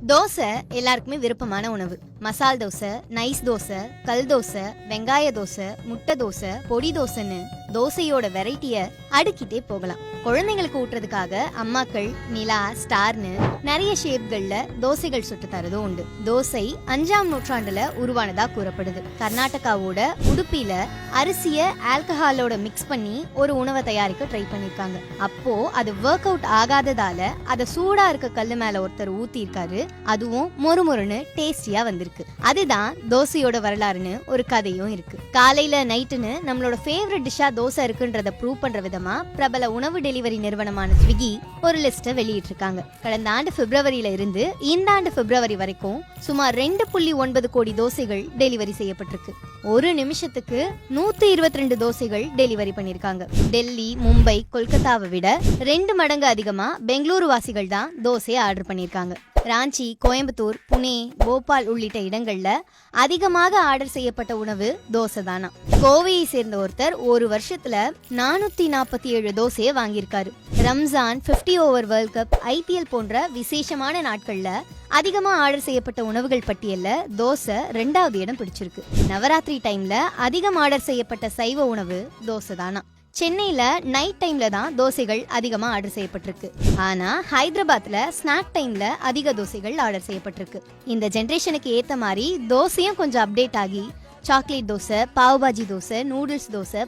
தோசை எல்லாருக்குமே விருப்பமான உணவு. மசால் தோசை, நைஸ் தோசை, கல் தோசை, வெங்காய தோசை, முட்டை தோசை, பொடி தோசைன்னு தோசையோட வெரைட்டிய அடுக்கிட்டே போகலாம். குழந்தைங்களுக்கு ஊட்டுறதுக்காக அம்மாக்கள் நிலா, ஸ்டார்னு நிறைய ஷேப்கள்ல தோசைகள் சுட்டு தரதும் உண்டு. தோசை 5ஆம் நூற்றாண்டுல உருவானதா கூறப்படுது. கர்நாடகாவோட உடுப்பில அரிசிய ஆல்கஹாலோட மிக்ஸ் பண்ணி ஒரு உணவை தயாரிக்க ட்ரை பண்ணிருக்காங்க. அப்போ அது ஒர்க் அவுட் ஆகாததால அதை சூடா இருக்க கல்லு மேல ஒருத்தர் ஊத்தி இருக்காரு. அதுவும் மொறுமொறுன்னு டேஸ்டியா வந்திருக்கு. அதுதான் தோசையோட வரலாறுன்னு ஒரு கதையும் இருக்கு. காலையில நைட்டுன்னு நம்மளோட ஃபேவரட் டிஷ்ஷா தோசை இருக்குன்றத ப்ரூவ் பண்ற விதமா பிரபல உணவு டெலிவரி நிறுவனமான ஸ்விக்கி ஒரு லிஸ்ட வெளியிட்டு இருக்காங்க. கடந்த ஆண்டு பிப்ரவரியில இருந்து இந்த ஆண்டு பிப்ரவரி வரைக்கும் சுமார் 2.9 கோடி தோசைகள் டெலிவரி செய்யப்பட்டிருக்கு. ஒரு நிமிஷத்துக்கு 122 தோசைகள் டெலிவரி பண்ணிருக்காங்க. டெல்லி, மும்பை, கொல்கத்தாவை விட 2 மடங்கு அதிகமா பெங்களூரு வாசிகள் தான் தோசையை ஆர்டர் பண்ணிருக்காங்க. ராஞ்சி, கோயம்புத்தூர், புனே, போபால் உள்ளிட்ட இடங்கள்ல அதிகமாக ஆர்டர் செய்யப்பட்ட உணவு தோசை தானா. கோவையை சேர்ந்த ஒருத்தர் ஒரு வருஷத்துல 447 தோசையை வாங்கியிருக்காரு. Ramzan, 50 over world cup, IPL போன்ற விசேஷமான நாட்கள்ல அதிகமா ஆர்டர் செய்யப்பட்ட உணவுகள் பட்டியல்ல தோசை 2வது இடம் பிடிச்சிருக்கு. நவராத்திரி டைம்ல அதிகம் ஆர்டர் செய்யப்பட்ட சைவ உணவு தோசை தானா. சென்னையில நைட் டைம்ல தான் தோசைகள் அதிகமா ஆர்டர் செய்யப்பட்டிருக்கு. ஆனா ஹைதராபாத்ல ஸ்நாக் டைம்ல அதிக தோசைகள் ஆர்டர் செய்யப்பட்டிருக்கு. இந்த ஜெனரேஷனுக்கு ஏத்த மாதிரி தோசையும் கொஞ்சம் அப்டேட் ஆகி சாக்லேட் தோசை, பாவ் பாஜி தோசை, நூடுல்ஸ் தோசை,